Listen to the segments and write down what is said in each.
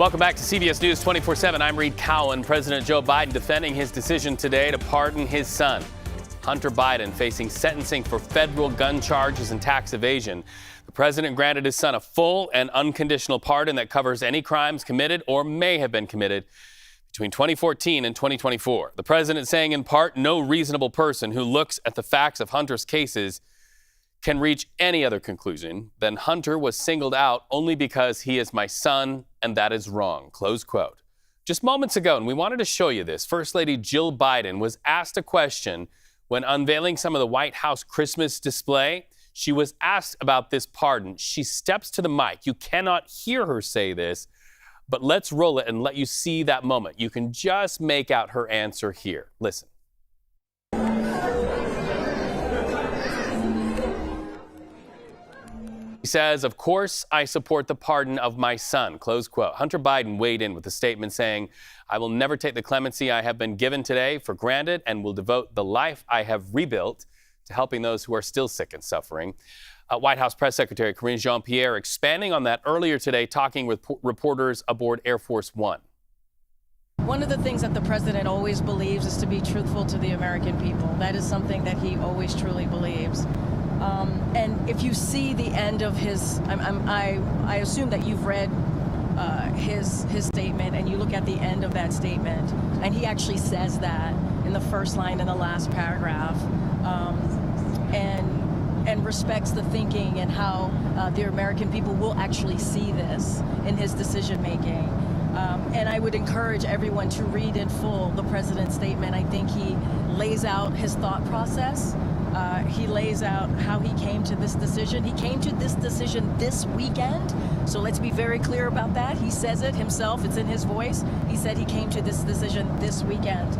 Welcome back to CBS News 24/7. I'm Reed Cowan. President Joe Biden defending his decision today to pardon his son, Hunter Biden, facing sentencing for federal gun charges and tax evasion. The president granted his son a full and unconditional pardon that covers any crimes committed or may have been committed between 2014 and 2024. The president saying in part, no reasonable person who looks at the facts of Hunter's cases can reach any other conclusion than Hunter was singled out only because he is my son, and that is wrong, close quote. Just moments ago, and we wanted to show you this, First Lady Jill Biden was asked a question when unveiling some of the White House Christmas display. She was asked about this pardon. She steps to the mic. You cannot hear her say this, but let's roll it and let you see that moment. You can just make out her answer here. Listen. He says, of course, I support the pardon of my son, close quote. Hunter Biden weighed in with a statement saying, I will never take the clemency I have been given today for granted and will devote the life I have rebuilt to helping those who are still sick and suffering. White House Press Secretary Karine Jean-Pierre expanding on that earlier today, talking with reporters aboard Air Force One. One of the things that the president always believes is to be truthful to the American people. That is something that he always truly believes. And if you see the end of his, I assume that you've read his statement, and you look at the end of that statement, and he actually says that in the first line in the last paragraph, and respects the thinking and how the American people will actually see this in his decision making. And I would encourage everyone to read in full the president's statement. I think he lays out his thought process. He lays out how he came to this decision. He came to this decision this weekend. So let's be very clear about that. He says it himself. It's in his voice. He said he came to this decision this weekend.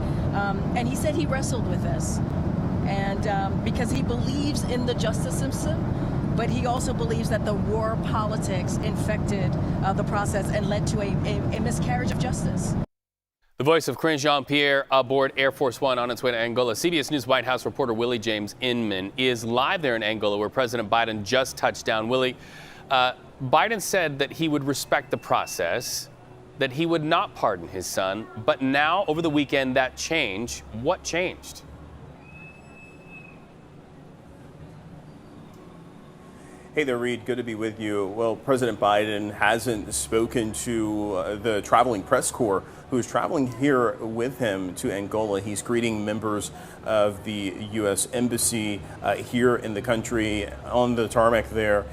And he said he wrestled with this. And because he believes in the justice system, but he also believes that the war politics infected the process and led to a miscarriage of justice. The voice of Karine Jean-Pierre aboard Air Force One on its way to Angola. CBS News White House reporter Willie James Inman is live there in Angola, where President Biden just touched down. Willie, Biden said that he would respect the process, that he would not pardon his son. But now, over the weekend, that changed. What changed? Hey there, Reed. Good to be with you. Well, President Biden hasn't spoken to the traveling press corps who is traveling here with him to Angola. He's greeting members of the U.S. Embassy here in the country on the tarmac there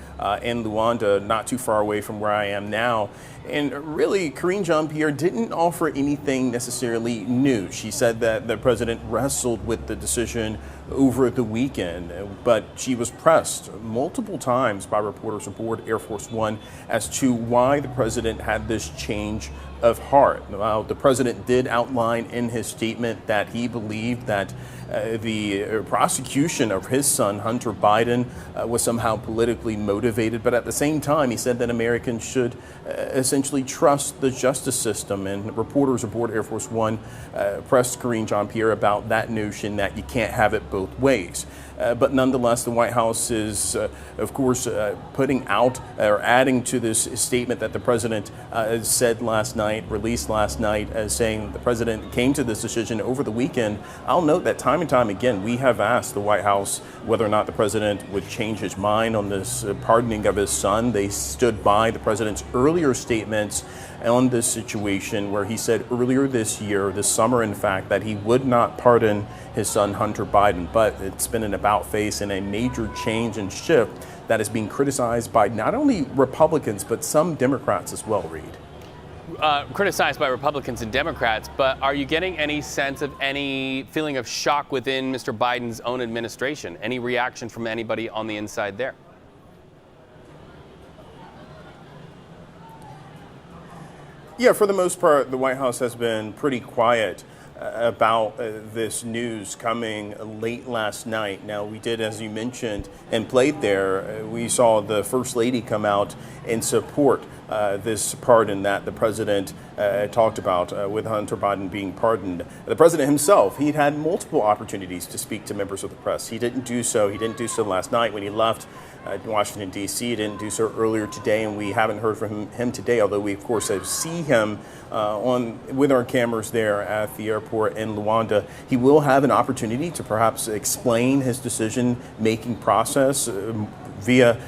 in Luanda, not too far away from where I am now. And really, Karine Jean-Pierre didn't offer anything necessarily new. She said that the president wrestled with the decision over the weekend, but she was pressed multiple times by reporters aboard Air Force One as to why the president had this change of heart. The president did outline in his statement that he believed that the prosecution of his son, Hunter Biden, was somehow politically motivated. But at the same time, he said that Americans should essentially trust the justice system. And reporters aboard Air Force One pressed Karine Jean-Pierre about that notion that you can't have it both ways. But nonetheless, the White House is, of course, putting out or adding to this statement that the president said last night, released last night, as saying the president came to this decision over the weekend. I'll note that time and time again, we have asked the White House whether or not the president would change his mind on this pardoning of his son. They stood by the president's earlier statements on this situation, where he said earlier this year, this summer in fact, that he would not pardon his son Hunter Biden. But it's been an about-face and a major change and shift that is being criticized by not only Republicans, but some Democrats as well, Reed. Criticized by Republicans and Democrats, but are you getting any sense of any feeling of shock within Mr. Biden's own administration? Any reaction from anybody on the inside there? Yeah, for the most part, the White House has been pretty quiet about this news coming late last night. Now, we did, as you mentioned, and played there, we saw the First Lady come out and support this pardon that the president talked about with Hunter Biden being pardoned. The president himself, he'd had multiple opportunities to speak to members of the press. He didn't do so. He didn't do so last night when he left in Washington, D.C. He didn't do so earlier today, and we haven't heard from him today, although we, of course, see him with our cameras there at the airport in Luanda. He will have an opportunity to perhaps explain his decision-making process via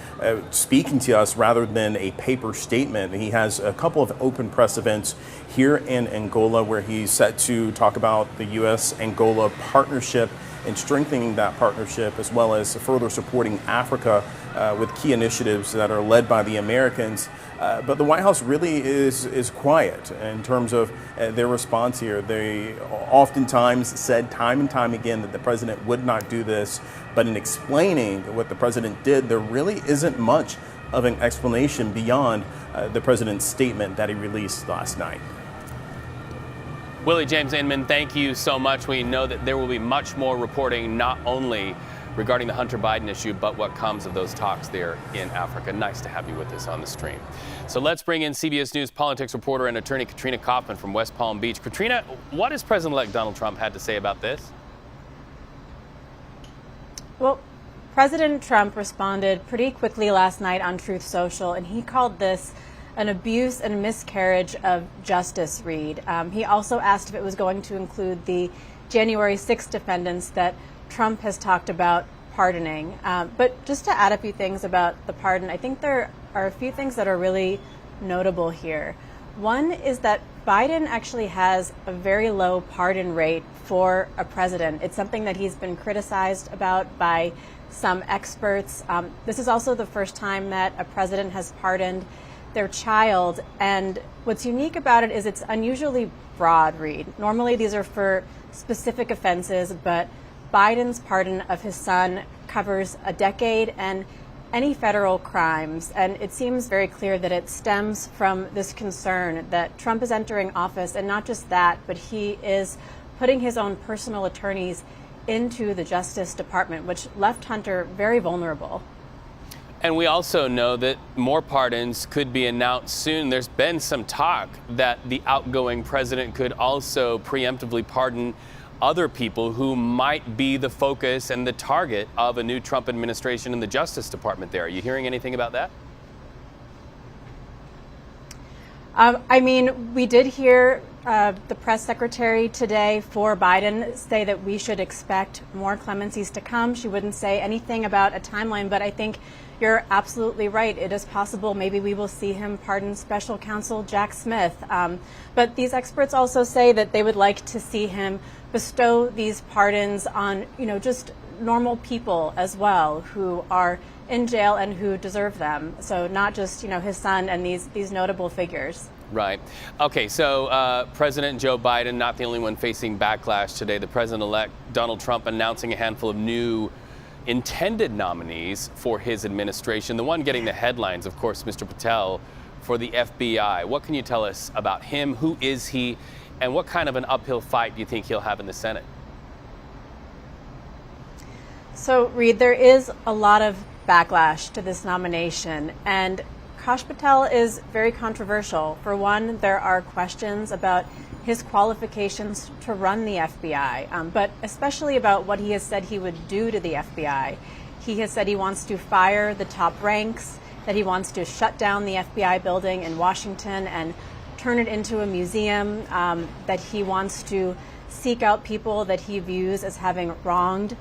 speaking to us rather than a paper statement. He has a couple of open press events here in Angola where he's set to talk about the U.S.-Angola partnership and strengthening that partnership, as well as further supporting Africa with key initiatives that are led by the Americans. But the White House really is quiet in terms of their response here. They oftentimes said time and time again that the president would not do this, but in explaining what the president did, there really isn't much of an explanation beyond the president's statement that he released last night. Willie, James, Inman, thank you so much. We know that there will be much more reporting, not only regarding the Hunter Biden issue, but what comes of those talks there in Africa. Nice to have you with us on the stream. So let's bring in CBS News politics reporter and attorney Katrina Kaufman from West Palm Beach. Katrina, what has President-elect Donald Trump had to say about this? Well, President Trump responded pretty quickly last night on Truth Social, and he called this an abuse and miscarriage of justice, Reed. He also asked if it was going to include the January 6th defendants that Trump has talked about pardoning. But just to add a few things about the pardon, I think there are a few things that are really notable here. One is that Biden actually has a very low pardon rate for a president. It's something that he's been criticized about by some experts. This is also the first time that a president has pardoned their child. And what's unique about it is it's unusually broad, Reed. Normally these are for specific offenses, but Biden's pardon of his son covers a decade and any federal crimes. And it seems very clear that it stems from this concern that Trump is entering office, and not just that, but he is putting his own personal attorneys into the Justice Department, which left Hunter very vulnerable. And we also know that more pardons could be announced soon. There's been some talk that the outgoing president could also preemptively pardon other people who might be the focus and the target of a new Trump administration in the Justice Department there. Are you hearing anything about that? I mean, we did hear the press secretary today for Biden say that we should expect more clemencies to come. She wouldn't say anything about a timeline, but I think you're absolutely right. It is possible maybe we will see him pardon special counsel Jack Smith. But these experts also say that they would like to see him bestow these pardons on, just normal people as well who are in jail and who deserve them. So not just, his son and these notable figures. Right. Okay, so President Joe Biden, not the only one facing backlash today. The president-elect Donald Trump announcing a handful of new intended nominees for his administration. The one getting the headlines, of course, Mr. Patel for the FBI. What can you tell us about him? Who is he? And what kind of an uphill fight do you think he'll have in the Senate? So, Reed, there is a lot of backlash to this nomination, and Kash Patel is very controversial. For one, there are questions about his qualifications to run the FBI, but especially about what he has said he would do to the FBI. He has said he wants to fire the top ranks, that he wants to shut down the FBI building in Washington and turn it into a museum, that he wants to seek out people that he views as having wronged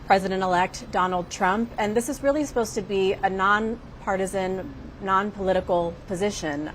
President-elect Donald Trump. And this is really supposed to be a nonpartisan, non-political position.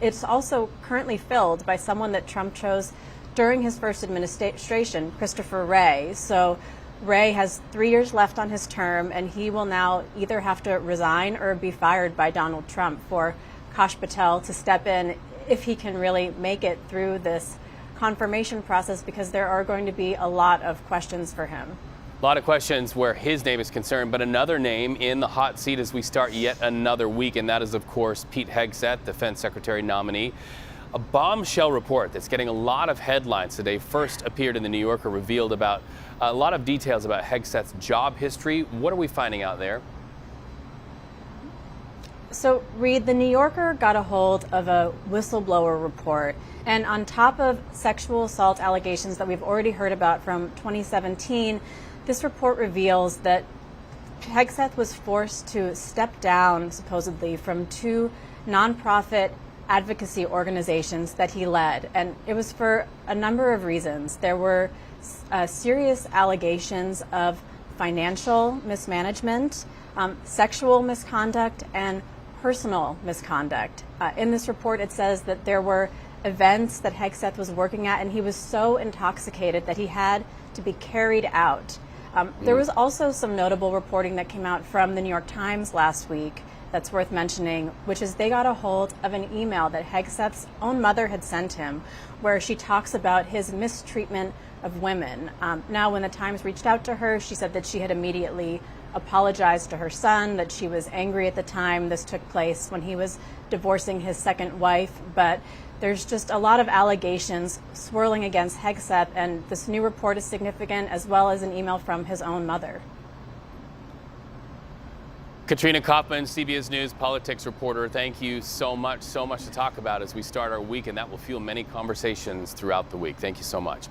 It's also currently filled by someone that Trump chose during his first administration, Christopher Wray. So Wray has 3 years left on his term, and he will now either have to resign or be fired by Donald Trump for Kash Patel to step in if he can really make it through this confirmation process, because there are going to be a lot of questions for him. A lot of questions where his name is concerned, but another name in the hot seat as we start yet another week, and that is, of course, Pete Hegseth, Defense Secretary nominee. A bombshell report that's getting a lot of headlines today first appeared in the New Yorker, revealed about a lot of details about Hegseth's job history. What are we finding out there? So, Reed, the New Yorker got a hold of a whistleblower report, and on top of sexual assault allegations that we've already heard about from 2017, this report reveals that Hegseth was forced to step down, supposedly, from 2 nonprofit advocacy organizations that he led. And it was for a number of reasons. There were serious allegations of financial mismanagement, sexual misconduct, and personal misconduct. In this report, it says that there were events that Hegseth was working at, and he was so intoxicated that he had to be carried out. There was also some notable reporting that came out from the New York Times last week that's worth mentioning, which is they got a hold of an email that Hegseth's own mother had sent him, where she talks about his mistreatment of women. Now, when the Times reached out to her, she said that she had immediately apologized to her son, that she was angry at the time. This took place when he was divorcing his second wife, but there's just a lot of allegations swirling against Hegseth, and this new report is significant, as well as an email from his own mother. Katrina Kaufman, CBS News politics reporter, thank you so much to talk about as we start our week, and that will fuel many conversations throughout the week. Thank you so much.